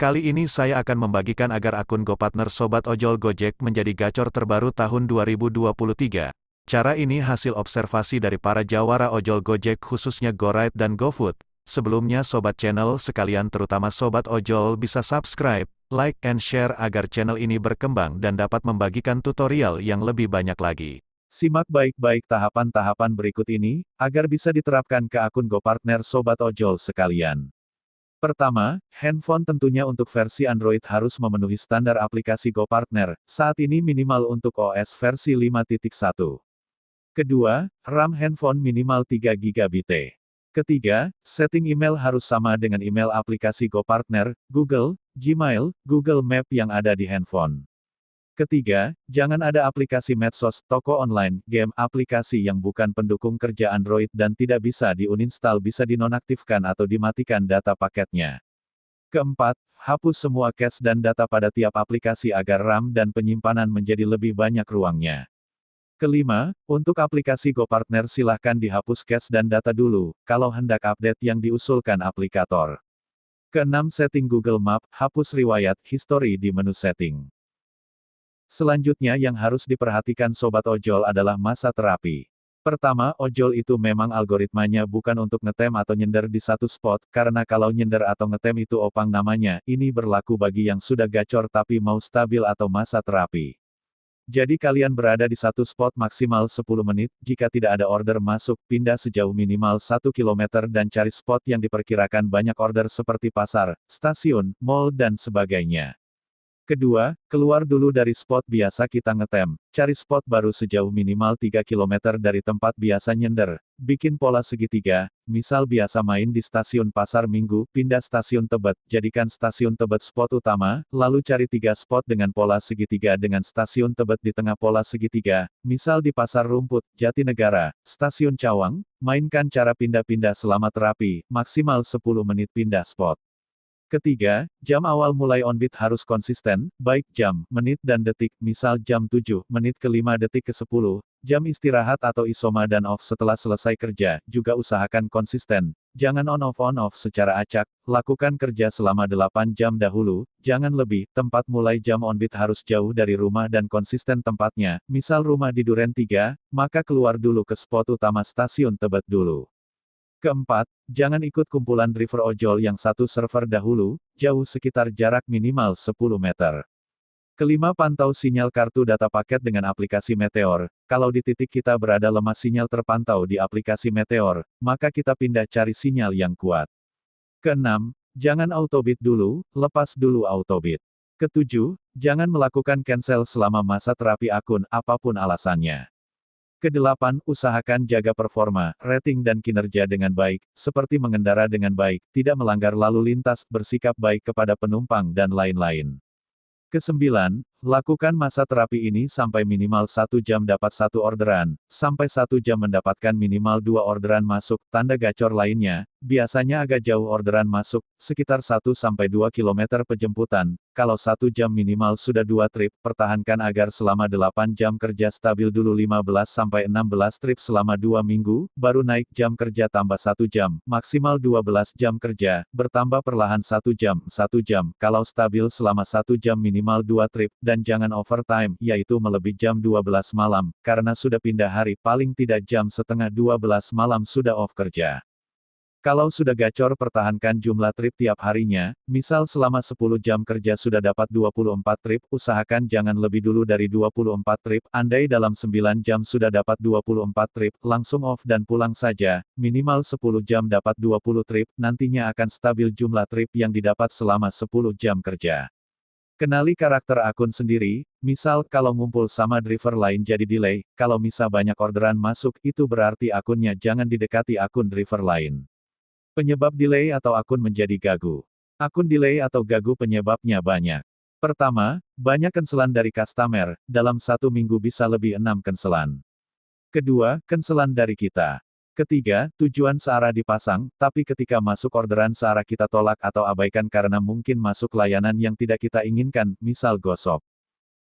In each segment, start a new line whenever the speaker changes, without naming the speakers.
Kali ini saya akan membagikan agar akun GoPartner Sobat Ojol Gojek menjadi gacor terbaru tahun 2023. Cara ini hasil observasi dari para jawara ojol Gojek khususnya GoRide dan GoFood. Sebelumnya Sobat Channel sekalian terutama Sobat Ojol bisa subscribe, like and share agar channel ini berkembang dan dapat membagikan tutorial yang lebih banyak lagi. Simak baik-baik tahapan-tahapan berikut ini, agar bisa diterapkan ke akun GoPartner Sobat Ojol sekalian. Pertama, handphone tentunya untuk versi Android harus memenuhi standar aplikasi GoPartner, saat ini minimal untuk OS versi 5.1. Kedua, RAM handphone minimal 3 GB. Ketiga, setting email harus sama dengan email aplikasi GoPartner, Google, Gmail, Google Map yang ada di handphone. Ketiga, jangan ada aplikasi medsos, toko online, game, aplikasi yang bukan pendukung kerja Android dan tidak bisa diuninstall bisa dinonaktifkan atau dimatikan data paketnya. Keempat, hapus semua cache dan data pada tiap aplikasi agar RAM dan penyimpanan menjadi lebih banyak ruangnya. Kelima, untuk aplikasi GoPartner silahkan dihapus cache dan data dulu, kalau hendak update yang diusulkan aplikator. Keenam, setting Google Map, hapus riwayat, history di menu setting. Selanjutnya yang harus diperhatikan Sobat Ojol adalah masa terapi. Pertama, ojol itu memang algoritmanya bukan untuk ngetem atau nyender di satu spot, karena kalau nyender atau ngetem itu opang namanya, ini berlaku bagi yang sudah gacor tapi mau stabil atau masa terapi. Jadi kalian berada di satu spot maksimal 10 menit, jika tidak ada order masuk, pindah sejauh minimal 1 km dan cari spot yang diperkirakan banyak order seperti pasar, stasiun, mall dan sebagainya. Kedua, keluar dulu dari spot biasa kita ngetem, cari spot baru sejauh minimal 3 km dari tempat biasa nyender, bikin pola segitiga, misal biasa main di stasiun Pasar Minggu, pindah stasiun Tebet, jadikan stasiun Tebet spot utama, lalu cari 3 spot dengan pola segitiga dengan stasiun Tebet di tengah pola segitiga, misal di Pasar Rumput, Jatinegara, stasiun Cawang, mainkan cara pindah-pindah selama terapi, maksimal 10 menit pindah spot. Ketiga, jam awal mulai on-beat harus konsisten, baik jam, menit dan detik, misal jam 7 menit ke 5 detik ke 10, jam istirahat atau isoma dan off setelah selesai kerja, juga usahakan konsisten, jangan on-off secara acak, lakukan kerja selama 8 jam dahulu, jangan lebih, tempat mulai jam on-beat harus jauh dari rumah dan konsisten tempatnya, misal rumah di Duren 3, maka keluar dulu ke spot utama stasiun Tebet dulu. Keempat, jangan ikut kumpulan driver ojol yang satu server dahulu, jauh sekitar jarak minimal 10 meter. Kelima, pantau sinyal kartu data paket dengan aplikasi Meteor. Kalau di titik kita berada lemah sinyal terpantau di aplikasi Meteor, maka kita pindah cari sinyal yang kuat. Keenam, jangan autobit dulu, lepas dulu autobit. Ketujuh, jangan melakukan cancel selama masa terapi akun, apapun alasannya. Kedelapan, usahakan jaga performa, rating dan kinerja dengan baik, seperti mengendara dengan baik, tidak melanggar lalu lintas, bersikap baik kepada penumpang dan lain-lain. Kesembilan, lakukan masa terapi ini sampai minimal 1 jam dapat 1 orderan, sampai 1 jam mendapatkan minimal 2 orderan masuk, tanda gacor lainnya, biasanya agak jauh orderan masuk, sekitar 1-2 km penjemputan, kalau 1 jam minimal sudah 2 trip, pertahankan agar selama 8 jam kerja stabil dulu 15-16 trip selama 2 minggu, baru naik jam kerja tambah 1 jam, maksimal 12 jam kerja, bertambah perlahan 1 jam, kalau stabil selama 1 jam minimal 2 trip, dan jangan overtime, yaitu melebihi jam 12 malam, karena sudah pindah hari, paling tidak jam setengah 12 malam sudah off kerja. Kalau sudah gacor pertahankan jumlah trip tiap harinya, misal selama 10 jam kerja sudah dapat 24 trip, usahakan jangan lebih dulu dari 24 trip, andai dalam 9 jam sudah dapat 24 trip, langsung off dan pulang saja, minimal 10 jam dapat 20 trip, nantinya akan stabil jumlah trip yang didapat selama 10 jam kerja. Kenali karakter akun sendiri, misal kalau ngumpul sama driver lain jadi delay, kalau misal banyak orderan masuk, itu berarti akunnya jangan didekati akun driver lain. Penyebab delay atau akun menjadi gagu. Akun delay atau gagu penyebabnya banyak. Pertama, banyak cancelan dari customer, dalam 1 minggu bisa lebih 6 cancelan. Kedua, cancelan dari kita. Ketiga, tujuan searah dipasang, tapi ketika masuk orderan searah kita tolak atau abaikan karena mungkin masuk layanan yang tidak kita inginkan, misal gosok.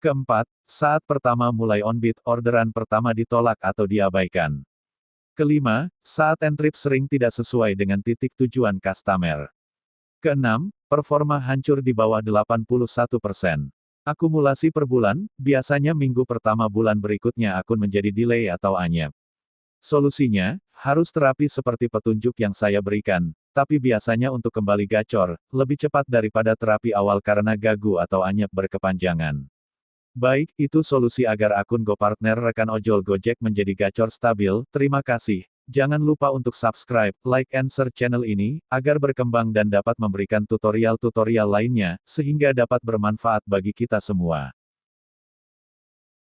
Keempat, saat pertama mulai on-beat, orderan pertama ditolak atau diabaikan. Kelima, saat end trip sering tidak sesuai dengan titik tujuan customer. Keenam,
Performa hancur di bawah 81%. Akumulasi per bulan, biasanya minggu pertama bulan berikutnya akun menjadi delay atau anyep. Solusinya, harus terapi seperti petunjuk yang saya berikan, tapi biasanya untuk kembali gacor, lebih cepat daripada terapi awal karena gagu atau anyep berkepanjangan. Baik, itu solusi agar akun GoPartner rekan ojol Gojek menjadi gacor stabil. Terima kasih. Jangan lupa untuk subscribe, like and share channel ini, agar berkembang dan dapat memberikan tutorial-tutorial lainnya, sehingga dapat bermanfaat bagi kita semua.